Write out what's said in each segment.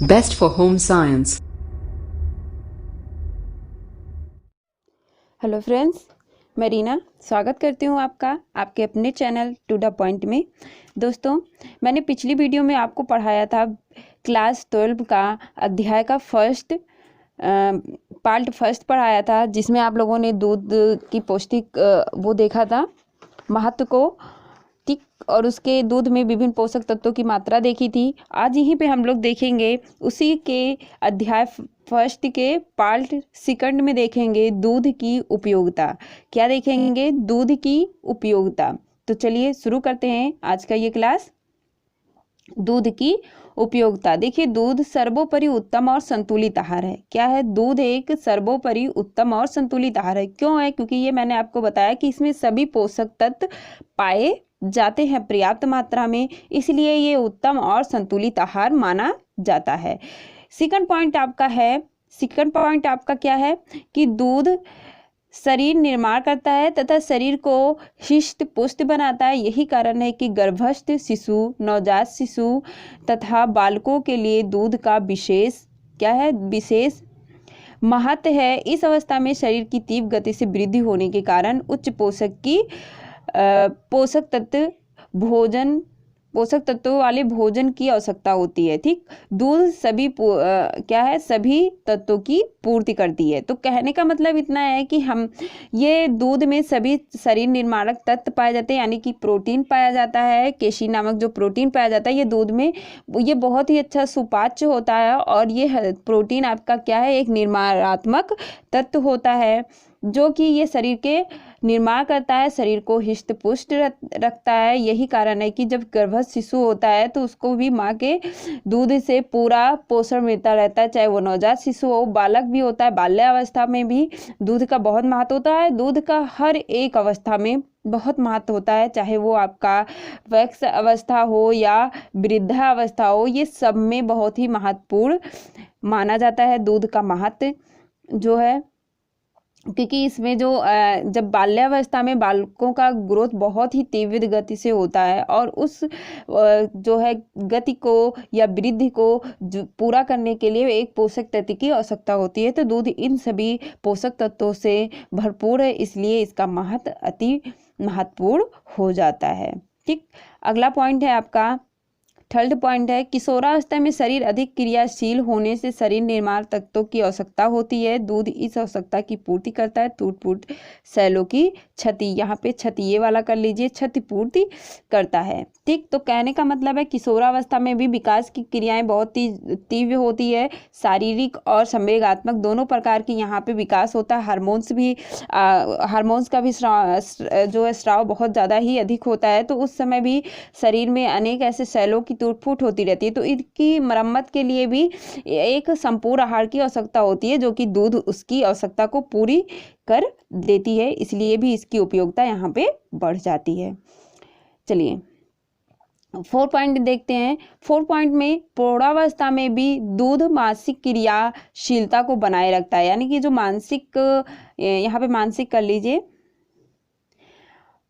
Best for home science. Hello friends, मैं रीना स्वागत करती हूँ आपका आपके अपने चैनल टू द पॉइंट में। दोस्तों, मैंने पिछली वीडियो में आपको पढ़ाया था क्लास 12 का अध्याय का पार्ट फर्स्ट पढ़ाया था, जिसमें आप लोगों ने दूध की पौष्टिक वो देखा था महत्व को, ठीक, और उसके दूध में विभिन्न पोषक तत्वों की मात्रा देखी थी। आज यहीं पे हम लोग देखेंगे उसी के अध्याय फर्स्ट के पार्ट सेकंड में देखेंगे दूध की उपयोगिता। क्या देखेंगे? दूध की उपयोगिता। तो चलिए शुरू करते हैं आज का ये क्लास। दूध की उपयोगिता। देखिए, दूध सर्वोपरि उत्तम और संतुलित आहार है। क्या है? दूध एक सर्वोपरि उत्तम और संतुलित आहार है। क्यों है? क्योंकि ये मैंने आपको बताया कि इसमें सभी पोषक तत्व पाए जाते हैं पर्याप्त मात्रा में, इसलिए ये उत्तम और संतुलित आहार माना जाता है। सेकंड पॉइंट आपका क्या है कि दूध शरीर निर्माण करता है तथा शरीर को हिष्ट पुष्ट बनाता है। यही कारण है कि गर्भस्थ शिशु, नवजात शिशु तथा बालकों के लिए दूध का विशेष महत्व है। इस अवस्था में शरीर की तीव्र गति से वृद्धि होने के कारण उच्च पोषक तत्वों वाले भोजन की आवश्यकता होती है। ठीक, दूध सभी तत्वों की पूर्ति करती है। तो कहने का मतलब इतना है कि हम ये दूध में सभी शरीर निर्माणक तत्व पाए जाते हैं, यानी कि प्रोटीन पाया जाता है। केशिन नामक जो प्रोटीन पाया जाता है ये दूध में, ये बहुत ही अच्छा सुपाच्य होता है। और ये प्रोटीन आपका क्या है? एक निर्माणात्मक तत्व होता है जो कि ये शरीर के निर्माण करता है, शरीर को हिष्ट पुष्ट रखता है। यही कारण है कि जब गर्भस्थ शिशु होता है तो उसको भी माँ के दूध से पूरा पोषण मिलता रहता है, चाहे वो नवजात शिशु हो, बालक भी होता है। बाल्यावस्था में भी दूध का बहुत महत्व होता है। दूध का हर एक अवस्था में बहुत महत्व होता है, चाहे वो आपका वयस्क अवस्था हो या वृद्धावस्था हो, ये सब में बहुत ही महत्वपूर्ण माना जाता है दूध का महत्व जो है। क्योंकि इसमें जो जब बाल्यावस्था में बालकों का ग्रोथ बहुत ही तीव्र गति से होता है और उस जो है गति को या वृद्धि को पूरा करने के लिए एक पोषक तत्व की आवश्यकता होती है। तो दूध इन सभी पोषक तत्वों से भरपूर है, इसलिए इसका महत्व अति महत्वपूर्ण हो जाता है। ठीक, अगला पॉइंट है आपका थर्ड पॉइंट है किशोरावस्था में शरीर अधिक क्रियाशील होने से शरीर निर्माण तत्वों की आवश्यकता होती है। दूध इस आवश्यकता की पूर्ति करता है। टूट सेलों की क्षति, यहाँ पे क्षति ये वाला कर लीजिए, क्षति पूर्ति करता है। ठीक, तो कहने का मतलब है किशोरावस्था में भी विकास की क्रियाएं बहुत ही तीव्र होती है। शारीरिक और संवेगात्मक दोनों प्रकार की यहाँ पे विकास होता है। हार्मोन्स का भी स्राव बहुत ज़्यादा ही अधिक होता है। तो उस समय भी शरीर में अनेक ऐसे सेलों की टूट फूट होती रहती है। तो इनकी मरम्मत के लिए भी एक संपूर्ण आहार की आवश्यकता होती है, जो कि दूध उसकी आवश्यकता को पूरी कर देती है, इसलिए भी इसकी उपयोगिता यहाँ पे बढ़ जाती है। चलिए 4 पॉइंट देखते हैं। 4 पॉइंट में प्रौढ़ावस्था में भी दूध मानसिक क्रियाशीलता को बनाए रखता है, यानी कि जो मानसिक, यहाँ पे मानसिक कर लीजिए,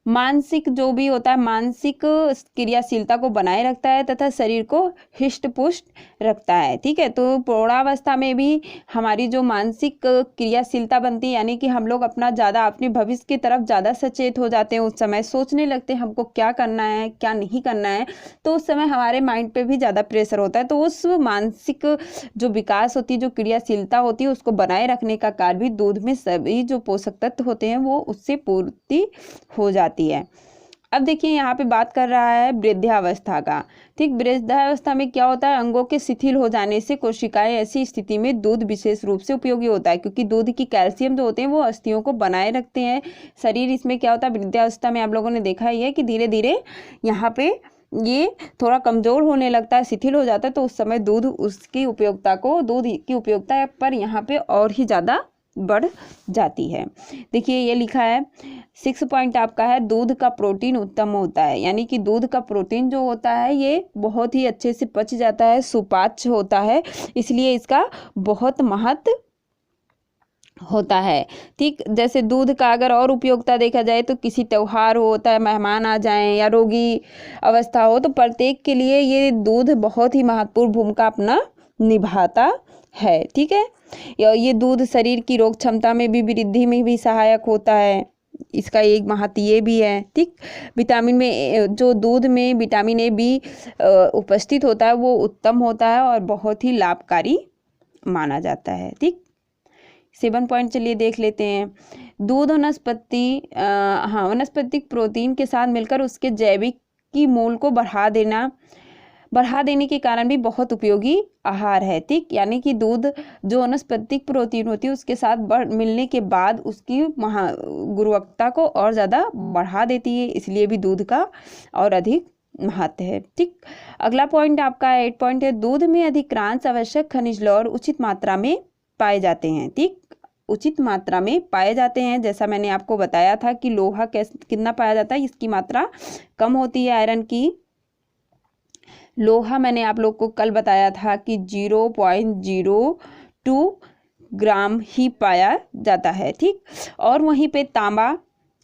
मानसिक जो भी होता है मानसिक क्रियाशीलता को बनाए रखता है तथा शरीर को हिष्ट पुष्ट रखता है। ठीक है, तो प्रौढ़ावस्था में भी हमारी जो मानसिक क्रियाशीलता बनती है, यानी कि हम लोग अपने भविष्य की तरफ ज़्यादा सचेत हो जाते हैं। उस समय सोचने लगते हैं हमको क्या करना है क्या नहीं करना है, तो उस समय हमारे माइंड पे भी ज़्यादा प्रेशर होता है। तो उस मानसिक जो विकास होती है, जो क्रियाशीलता होती है, उसको बनाए रखने का कार्य भी दूध में सभी जो पोषक तत्व होते हैं वो उससे पूर्ति हो जाती है। अब देखिए यहाँ पे बात कर रहा है वृद्धावस्था का। ठीक, वृद्धावस्था में क्या होता है? अंगों के शिथिल हो जाने से कोशिकाएं, ऐसी स्थिति में दूध विशेष रूप से उपयोगी होता है, क्योंकि दूध की कैल्शियम जो होते हैं वो अस्थियों को बनाए रखते हैं। शरीर इसमें क्या होता है वृद्धावस्था में, आप लोगों ने देखा ही है कि धीरे धीरे यहाँ पे ये थोड़ा कमजोर होने लगता है, शिथिल हो जाता है। तो उस समय दूध की उपयोगिता पर यहाँ पे और ही ज़्यादा बढ़ जाती है। देखिए ये लिखा है 6 पॉइंट आपका है दूध का प्रोटीन उत्तम होता है, यानी कि दूध का प्रोटीन जो होता है ये बहुत ही अच्छे से पच जाता है, सुपाच्य होता है, इसलिए इसका बहुत महत्व होता है। ठीक, जैसे दूध का अगर और उपयोगिता देखा जाए तो किसी त्यौहार होता है, मेहमान आ जाएं या रोगी अवस्था हो, तो प्रत्येक के लिए ये दूध बहुत ही महत्वपूर्ण भूमिका अपना निभाता है। ठीक है, ये दूध शरीर की रोग क्षमता में भी वृद्धि में भी सहायक होता है, इसका एक महत्व ये भी है। ठीक, विटामिन में जो दूध में विटामिन ए बी उपस्थित होता है वो उत्तम होता है और बहुत ही लाभकारी माना जाता है। ठीक, 7 पॉइंट चलिए देख लेते हैं। दूध वनस्पतिक प्रोटीन के साथ मिलकर उसके जैविक की मूल को बढ़ा देने के कारण भी बहुत उपयोगी आहार है। ठीक, यानी कि दूध जो वनस्पतिक प्रोटीन होती है उसके साथ मिलने के बाद उसकी गुणवत्ता को और ज़्यादा बढ़ा देती है, इसलिए भी दूध का और अधिक महत्व है। ठीक, अगला पॉइंट आपका 8 पॉइंट है, दूध में अधिकांश आवश्यक खनिज लवण उचित मात्रा में पाए जाते हैं। ठीक, उचित मात्रा में पाए जाते हैं, जैसा मैंने आपको बताया था कि लोहा कितना पाया जाता है, इसकी मात्रा कम होती है आयरन की। लोहा मैंने आप लोग को कल बताया था कि 0.02 ग्राम ही पाया जाता है। ठीक, और वहीं पे तांबा,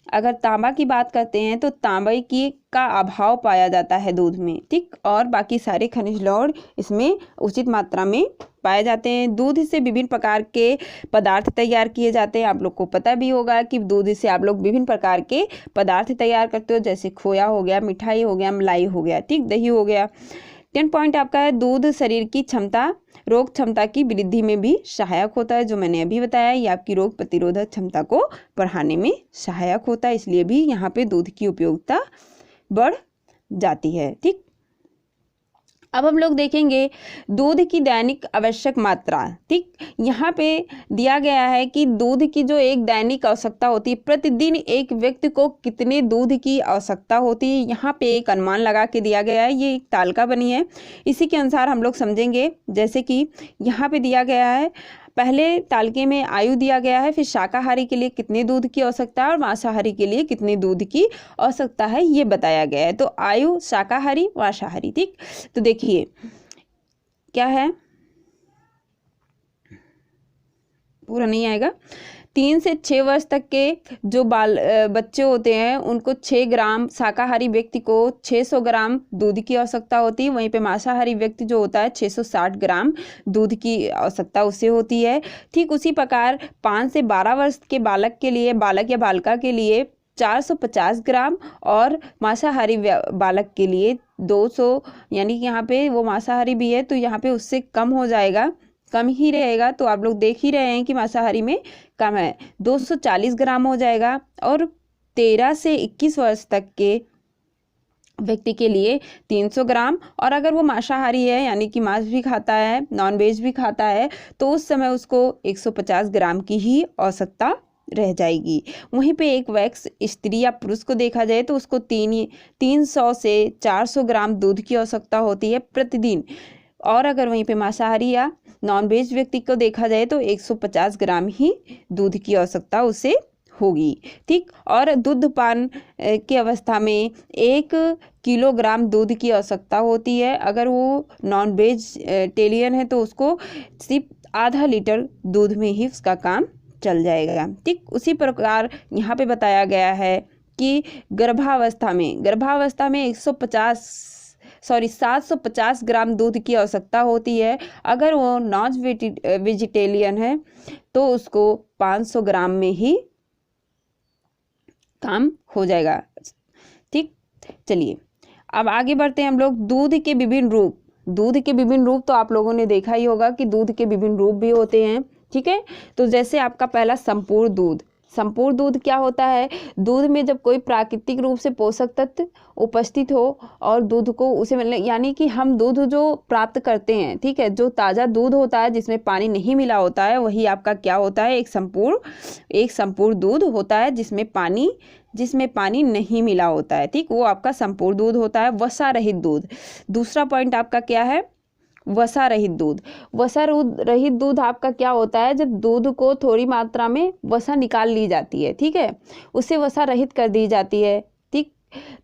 अगर तांबा की बात करते हैं तो तांबे का अभाव पाया जाता है दूध में। ठीक, और बाकी सारे खनिज लवण इसमें उचित मात्रा में पाए जाते हैं। दूध से विभिन्न प्रकार के पदार्थ तैयार किए जाते हैं, आप लोग को पता भी होगा कि दूध से आप लोग विभिन्न प्रकार के पदार्थ तैयार करते हो, जैसे खोया हो गया, मिठाई हो गया, मलाई हो गया, ठीक, दही हो गया। 10 पॉइंट आपका है, दूध शरीर की रोग क्षमता की वृद्धि में भी सहायक होता है, जो मैंने अभी बताया, ये आपकी रोग प्रतिरोधक क्षमता को बढ़ाने में सहायक होता है, इसलिए भी यहाँ पे दूध की उपयोगिता बढ़ जाती है। ठीक, अब हम लोग देखेंगे दूध की दैनिक आवश्यक मात्रा। ठीक, यहाँ पे दिया गया है कि दूध की जो एक दैनिक आवश्यकता होती है, प्रतिदिन एक व्यक्ति को कितने दूध की आवश्यकता होती है, यहाँ पे एक अनुमान लगा के दिया गया है, ये एक तालिका बनी है, इसी के अनुसार हम लोग समझेंगे। जैसे कि यहाँ पे दिया गया है, पहले तालिके में आयु दिया गया है, फिर शाकाहारी के लिए कितने दूध की आवश्यकता है और मांसाहारी के लिए कितने दूध की आवश्यकता है ये बताया गया है। तो आयु, शाकाहारी, मांसाहारी। ठीक, तो देखिए क्या है, पूरा नहीं आएगा। 3 से 6 वर्ष तक के जो बच्चे होते हैं उनको 6 ग्राम, शाकाहारी व्यक्ति को 600 ग्राम दूध की आवश्यकता होती है, वहीं पे मांसाहारी व्यक्ति जो होता है 660 ग्राम दूध की आवश्यकता उससे होती है। ठीक उसी प्रकार 5 से 12 वर्ष के बालक या बालिका के लिए 450 ग्राम और मांसाहारी बालक के लिए 200, यानी कि यहाँ पे वो मांसाहारी भी है तो यहाँ पे उससे कम हो जाएगा, कम ही रहेगा। तो आप लोग देख ही रहे हैं कि मांसाहारी में कम है, 240 ग्राम हो जाएगा। और 13 से 21 वर्ष तक के व्यक्ति के लिए 300 ग्राम, और अगर वो मांसाहारी है यानी कि मांस भी खाता है, नॉन वेज भी खाता है, तो उस समय उसको 150 ग्राम की ही आवश्यकता रह जाएगी। वहीं पे एक वयस्क स्त्री या पुरुष को देखा जाए तो उसको 300 से 400 ग्राम दूध की आवश्यकता होती है प्रतिदिन, और अगर वहीं पे मांसाहारी या नॉन वेज व्यक्ति को देखा जाए तो 150 ग्राम ही दूध की आवश्यकता उसे होगी। ठीक, और दूधपान की अवस्था में 1 किलोग्राम दूध की आवश्यकता होती है। अगर वो नॉन वेजिटेरियन है तो उसको सिर्फ आधा लीटर दूध में ही उसका काम चल जाएगा। ठीक, उसी प्रकार यहाँ पे बताया गया है कि गर्भावस्था में 750 ग्राम दूध की आवश्यकता होती है। अगर वो नॉन वेजिटेरियन है तो उसको 500 ग्राम में ही काम हो जाएगा। ठीक, चलिए अब आगे बढ़ते हैं हम लोग। दूध के विभिन्न रूप तो आप लोगों ने देखा ही होगा कि दूध के विभिन्न रूप भी होते हैं। ठीक है, तो जैसे आपका पहला संपूर्ण दूध क्या होता है, दूध में जब कोई प्राकृतिक रूप से पोषक तत्व उपस्थित हो और दूध को उसे मिलने, यानी कि हम दूध जो प्राप्त करते हैं, ठीक है, जो ताज़ा दूध होता है जिसमें पानी नहीं मिला होता है वही आपका क्या होता है, एक संपूर्ण दूध होता है जिसमें पानी नहीं मिला होता है। ठीक, वो आपका संपूर्ण दूध होता है। वसा रहित दूध, दूसरा पॉइंट आपका क्या है, वसा रहित दूध आपका क्या होता है, जब दूध को थोड़ी मात्रा में वसा निकाल ली जाती है, ठीक है, उसे वसा रहित कर दी जाती है। ठीक,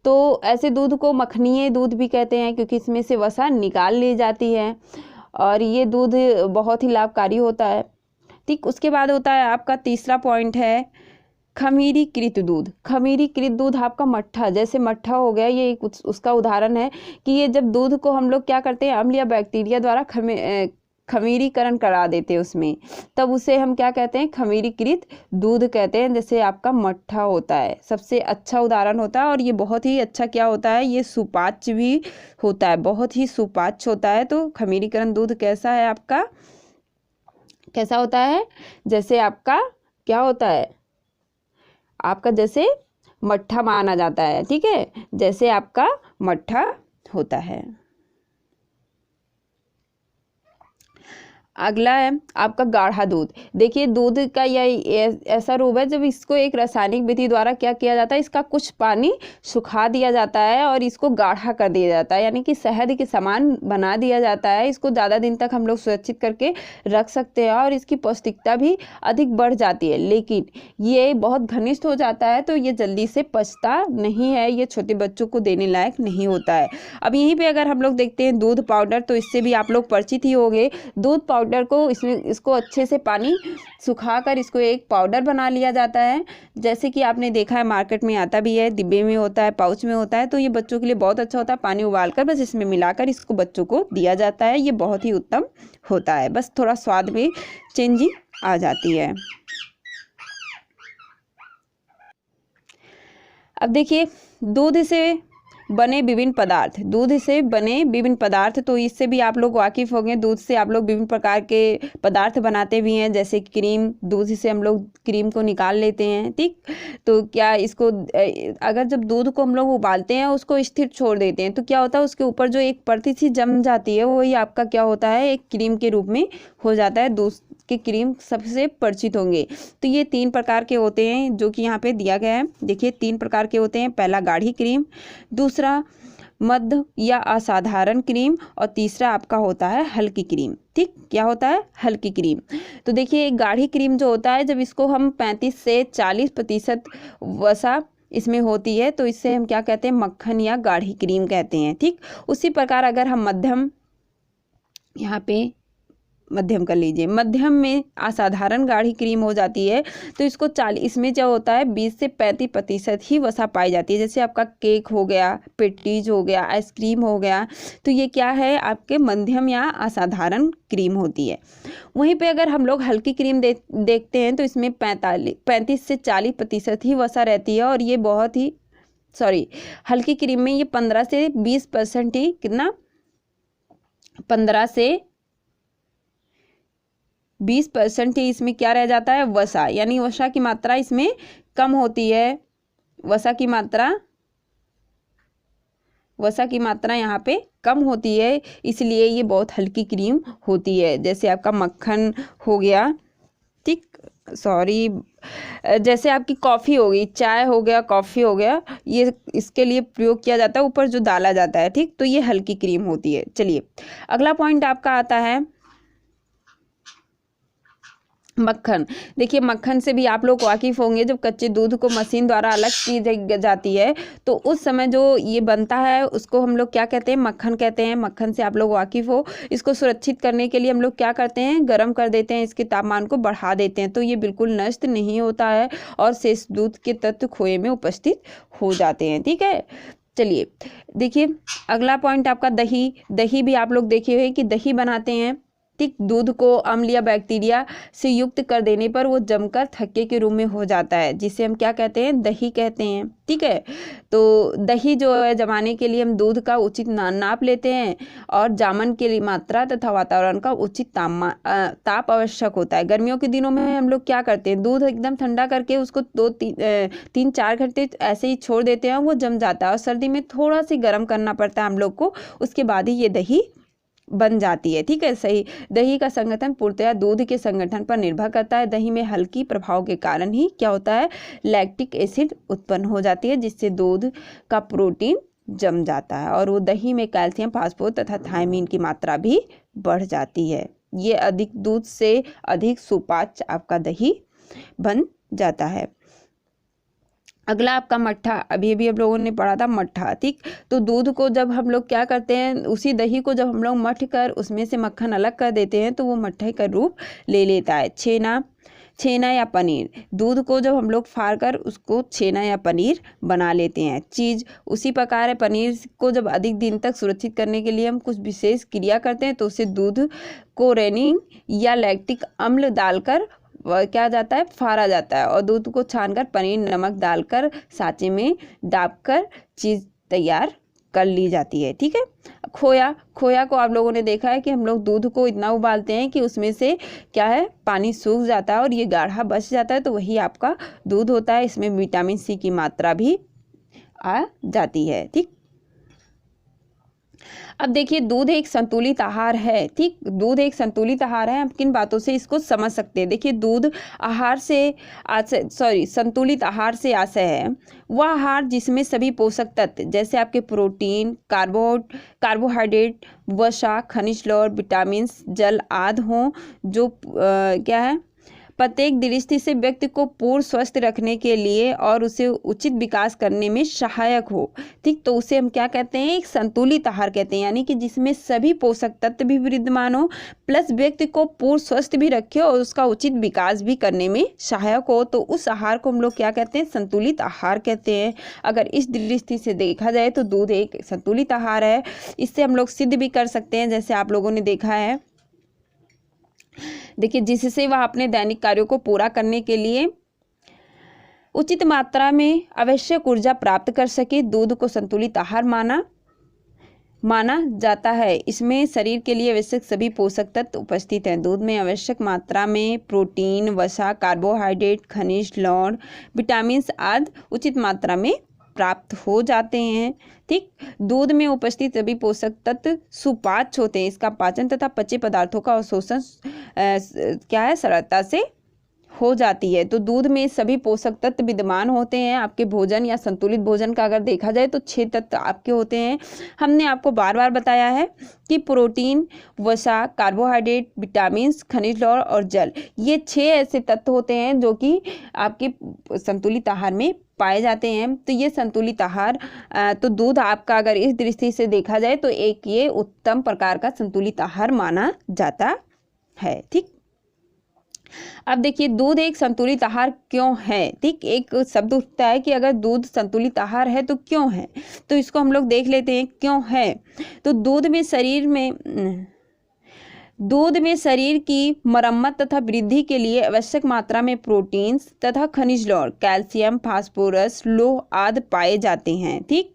तो ऐसे दूध को मखनीय दूध भी कहते हैं क्योंकि इसमें से वसा निकाल ली जाती है और ये दूध बहुत ही लाभकारी होता है। ठीक, उसके बाद होता है आपका तीसरा पॉइंट है खमीरीकृत दूध आपका मट्ठा, जैसे मट्ठा हो गया, ये उसका उदाहरण है कि ये जब दूध को हम लोग क्या करते हैं, अम्ल या बैक्टीरिया द्वारा खमीरीकरण करा देते हैं उसमें, तब उसे हम क्या कहते हैं, खमीरीकृत दूध कहते हैं। जैसे आपका मट्ठा होता है, सबसे अच्छा उदाहरण होता है, और ये बहुत ही अच्छा क्या होता है, ये सुपाच्य भी होता है, बहुत ही सुपाच्य होता है। तो खमीरीकरण दूध कैसा है आपका, कैसा होता है, जैसे आपका क्या होता है, आपका जैसे मट्ठा माना जाता है, ठीक है, जैसे आपका मट्ठा होता है। अगला है आपका गाढ़ा दूध। देखिए दूध का यह ऐसा रूप है जब इसको एक रासायनिक विधि द्वारा क्या किया जाता है, इसका कुछ पानी सुखा दिया जाता है और इसको गाढ़ा कर दिया जाता है, यानी कि शहद के समान बना दिया जाता है। इसको ज़्यादा दिन तक हम लोग सुरक्षित करके रख सकते हैं और इसकी पौष्टिकता भी अधिक बढ़ जाती है, लेकिन ये बहुत घनिष्ठ हो जाता है तो ये जल्दी से पचता नहीं है, ये छोटे बच्चों को देने लायक नहीं होता है। अब यहीं पर अगर हम लोग देखते हैं दूध पाउडर, तो इससे भी आप लोग परिचित ही होंगे। दूध पाउडर को इसको अच्छे से पानी सुखाकर इसको एक पाउडर बना लिया जाता है, जैसे कि आपने देखा है मार्केट में आता भी है, डिब्बे में होता है, पाउच में होता है। तो ये बच्चों के लिए बहुत अच्छा होता है। पानी उबालकर बस इसमें मिलाकर इसको बच्चों को दिया जाता है, ये बहुत ही उत्तम होता है, बस थोड़ा स्वाद में चेंजिंग आ जाती है। अब देखिए दूध से बने विभिन्न पदार्थ, दूध से बने विभिन्न पदार्थ, तो इससे भी आप लोग वाकिफ होंगे। दूध से आप लोग विभिन्न प्रकार के पदार्थ बनाते भी हैं, जैसे क्रीम, दूध से हम लोग क्रीम को निकाल लेते हैं, ठीक। तो क्या इसको अगर जब दूध को हम लोग उबालते हैं, उसको स्थिर छोड़ देते हैं, तो क्या होता है, उसके ऊपर जो एक परत सी जम जाती है, वही आपका क्या होता है, एक क्रीम के रूप में हो जाता है। दूध के क्रीम सबसे परिचित होंगे। तो ये 3 प्रकार के होते हैं जो कि यहाँ पे दिया गया है। देखिए 3 प्रकार के होते हैं, पहला गाढ़ी क्रीम, दूसरा मध्य या असाधारण क्रीम, और तीसरा आपका होता है हल्की क्रीम, ठीक। क्या होता है, हल्की क्रीम। तो देखिए गाढ़ी क्रीम जो होता है, जब इसको हम 35 से 40% वसा इसमें होती है, तो इससे हम क्या कहते हैं, मक्खन या गाढ़ी क्रीम कहते हैं, ठीक। उसी प्रकार अगर हम मध्यम, यहाँ पे मध्यम कर लीजिए, मध्यम में असाधारण गाढ़ी क्रीम हो जाती है, तो इसको 40, इसमें जो होता है 20 से 35% ही वसा पाई जाती है। जैसे आपका केक हो गया, पेटीज हो गया, आइसक्रीम हो गया, तो ये क्या है, आपके मध्यम या असाधारण क्रीम होती है। वहीं पे अगर हम लोग हल्की क्रीम देखते हैं, तो इसमें 35 से 40% ही वसा रहती है, और ये बहुत ही हल्की क्रीम में ये 15 से 20% ही, कितना, 15 से 20% ही इसमें क्या रह जाता है, वसा, यानी वसा की मात्रा इसमें कम होती है। वसा की मात्रा यहाँ पे कम होती है, इसलिए ये बहुत हल्की क्रीम होती है। जैसे आपका मक्खन हो गया, ठीक, जैसे आपकी कॉफ़ी हो गई, चाय हो गया, कॉफ़ी हो गया, ये इसके लिए प्रयोग किया जाता है, ऊपर जो डाला जाता है, ठीक। तो ये हल्की क्रीम होती है। चलिए अगला पॉइंट आपका आता है मक्खन। देखिए मक्खन से भी आप लोग वाकिफ होंगे। जब कच्चे दूध को मशीन द्वारा अलग की जाती है, तो उस समय जो ये बनता है उसको हम लोग क्या कहते हैं, मक्खन कहते हैं। मक्खन से आप लोग वाकिफ हो। इसको सुरक्षित करने के लिए हम लोग क्या करते हैं, गर्म कर देते हैं, इसके तापमान को बढ़ा देते हैं, तो ये बिल्कुल नष्ट नहीं होता है और शेष दूध के तत्व खोए में उपस्थित हो जाते हैं, ठीक है। चलिए देखिए अगला पॉइंट आपका दही। दही भी आप लोग देखे हुए कि दही बनाते हैं, ठीक। दूध को अम्ल या बैक्टीरिया से युक्त कर देने पर वो जमकर थक्के के रूप में हो जाता है, जिसे हम क्या कहते हैं, दही कहते हैं, ठीक है। तो दही जो है जमाने के लिए हम दूध का उचित नाप लेते हैं, और जामन के लिए मात्रा तथा वातावरण का उचित ताप आवश्यक होता है। गर्मियों के दिनों में हम लोग क्या करते हैं, दूध एकदम ठंडा करके उसको 3-4 घंटे ऐसे ही छोड़ देते हैं, वो जम जाता है, और सर्दी में थोड़ा सी गर्म करना पड़ता है हम लोग को, उसके बाद ही ये दही बन जाती है, ठीक है। सही, दही का संगठन पूर्णतया दूध के संगठन पर निर्भर करता है। दही में हल्की प्रभाव के कारण ही क्या होता है, लैक्टिक एसिड उत्पन्न हो जाती है, जिससे दूध का प्रोटीन जम जाता है, और वो दही में कैल्शियम, फास्फोरस तथा थायमीन की मात्रा भी बढ़ जाती है। ये अधिक दूध से अधिक सुपाच्य आपका दही बन जाता है। अगला आपका मट्ठा। अभी हम लोगों ने पढ़ा था मट्ठा, ठीक। तो दूध को जब हम लोग क्या करते हैं, उसी दही को जब हम लोग मथ कर उसमें से मक्खन अलग कर देते हैं, तो वो मट्ठे का रूप ले लेता है। छेना, छेना या पनीर, दूध को जब हम लोग फाड़ कर उसको छेना या पनीर बना लेते हैं। चीज़ उसी प्रकार है, पनीर को जब अधिक दिन तक सुरक्षित करने के लिए हम कुछ विशेष क्रिया करते हैं तो उसे दूध को रेनिन या लैक्टिक अम्ल डालकर क्या जाता है, फाड़ा जाता है और दूध को छानकर पनीर नमक डालकर साँचे में डालकर चीज़ तैयार कर ली जाती है। ठीक है। खोया को आप लोगों ने देखा है कि हम लोग दूध को इतना उबालते हैं कि उसमें से क्या है, पानी सूख जाता है और ये गाढ़ा बच जाता है, तो वही आपका दूध होता है। इसमें विटामिन सी की मात्रा भी आ जाती है। ठीक। अब देखिए, दूध एक संतुलित आहार है। ठीक, दूध एक संतुलित आहार है। हम किन बातों से इसको समझ सकते हैं? देखिए, दूध संतुलित आहार से आशय है वह आहार जिसमें सभी पोषक तत्व जैसे आपके प्रोटीन, कार्बोहाइड्रेट, वसा, खनिज लौह, विटामिन, जल आदि हों, जो क्या है, प्रत्येक दृष्टि से व्यक्ति को पूर्ण स्वस्थ रखने के लिए और उसे उचित विकास करने में सहायक हो। ठीक, तो उसे हम क्या कहते हैं? एक संतुलित आहार कहते हैं, यानी कि जिसमें सभी पोषक तत्व भी विद्यमान हो प्लस व्यक्ति को पूर्ण स्वस्थ भी रखे और उसका उचित विकास भी करने में सहायक हो, तो उस आहार को हम लोग क्या कहते हैं? संतुलित आहार कहते हैं। अगर इस दृष्टि से देखा जाए तो दूध एक संतुलित आहार है। इससे हम लोग सिद्ध भी कर सकते हैं, जैसे आप लोगों ने देखा है, देखिए, जिससे वह अपने दैनिक कार्यों को पूरा करने के लिए उचित मात्रा में आवश्यक ऊर्जा प्राप्त कर सके। दूध को संतुलित आहार माना जाता है। इसमें शरीर के लिए आवश्यक सभी पोषक तत्व उपस्थित हैं। दूध में आवश्यक मात्रा में प्रोटीन, वसा, कार्बोहाइड्रेट, खनिज लौह, विटामिन आदि उचित मात्रा में प्राप्त हो जाते हैं। ठीक, दूध में उपस्थित सभी पोषक तत्व सुपाच्य होते हैं। इसका पाचन तथा पचे पदार्थों का अवशोषण क्या है, सरलता से हो जाती है। तो दूध में सभी पोषक तत्व विद्यमान होते हैं। आपके भोजन या संतुलित भोजन का अगर देखा जाए तो 6 तत्व आपके होते हैं। हमने आपको बार बार बताया है कि प्रोटीन, वसा, कार्बोहाइड्रेट, विटामिन, खनिज लौह और जल, ये 6 ऐसे तत्व होते हैं जो कि आपके संतुलित आहार में पाए जाते हैं। तो ये संतुलित आहार, तो दूध आपका अगर इस दृष्टि से देखा जाए तो एक ये उत्तम प्रकार का संतुलित आहार माना जाता है। ठीक, अब देखिए, दूध एक संतुलित आहार क्यों है? ठीक, एक शब्द उठता है कि अगर दूध संतुलित आहार है तो क्यों है, तो इसको हम लोग देख लेते हैं क्यों है। तो दूध में शरीर की मरम्मत तथा वृद्धि के लिए आवश्यक मात्रा में प्रोटीन तथा खनिज लौह, कैल्शियम, फास्फोरस, लौह आदि पाए जाते हैं। ठीक,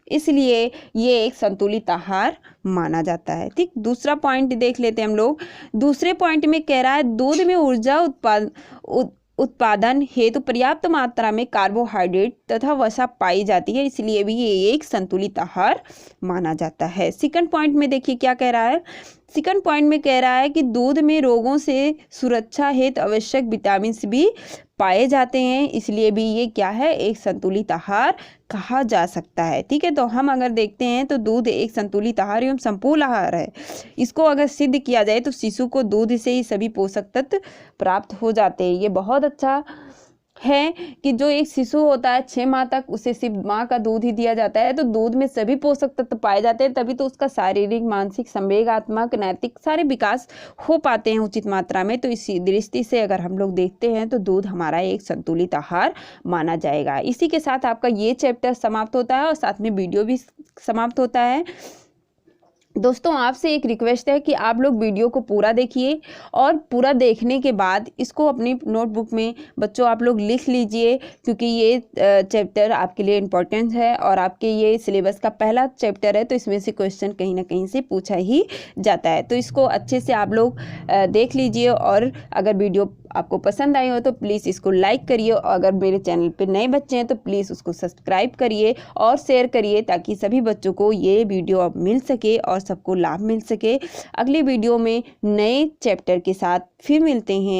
इसलिए ये एक संतुलित आहार माना जाता है। ठीक, दूसरा पॉइंट देख लेते हैं हम लोग। दूसरे पॉइंट में कह रहा है दूध में ऊर्जा उत्पादन हेतु पर्याप्त मात्रा में कार्बोहाइड्रेट तथा वसा पाई जाती है, इसलिए भी ये एक संतुलित आहार माना जाता है। सेकंड पॉइंट में देखिए क्या कह रहा है। सेकंड पॉइंट में कह रहा है कि दूध में रोगों से सुरक्षा हेतु आवश्यक विटामिन भी पाए जाते हैं, इसलिए भी ये क्या है, एक संतुलित आहार कहा जा सकता है। ठीक है, तो हम अगर देखते हैं तो दूध एक संतुलित आहार एवं संपूर्ण आहार है। इसको अगर सिद्ध किया जाए तो शिशु को दूध से ही सभी पोषक तत्व प्राप्त हो जाते हैं। ये बहुत अच्छा है कि जो एक शिशु होता है 6 माह तक उसे सिर्फ माँ का दूध ही दिया जाता है, तो दूध में सभी पोषक तत्व पाए जाते हैं, तभी तो उसका शारीरिक, मानसिक, संवेगात्मक, नैतिक सारे विकास हो पाते हैं उचित मात्रा में। तो इसी दृष्टि से अगर हम लोग देखते हैं तो दूध हमारा एक संतुलित आहार माना जाएगा। इसी के साथ आपका ये चैप्टर समाप्त होता है और साथ में वीडियो भी समाप्त होता है। दोस्तों, आपसे एक रिक्वेस्ट है कि आप लोग वीडियो को पूरा देखिए और पूरा देखने के बाद इसको अपनी नोटबुक में बच्चों आप लोग लिख लीजिए, क्योंकि ये चैप्टर आपके लिए इम्पोर्टेंट है और आपके ये सिलेबस का पहला चैप्टर है, तो इसमें से क्वेश्चन कहीं ना कहीं से पूछा ही जाता है। तो इसको अच्छे से आप लोग देख लीजिए और अगर वीडियो आपको पसंद आई हो तो प्लीज़ इसको लाइक करिए और अगर मेरे चैनल पे नए बच्चे हैं तो प्लीज़ उसको सब्सक्राइब करिए और शेयर करिए, ताकि सभी बच्चों को ये वीडियो अब मिल सके और सबको लाभ मिल सके। अगले वीडियो में नए चैप्टर के साथ फिर मिलते हैं।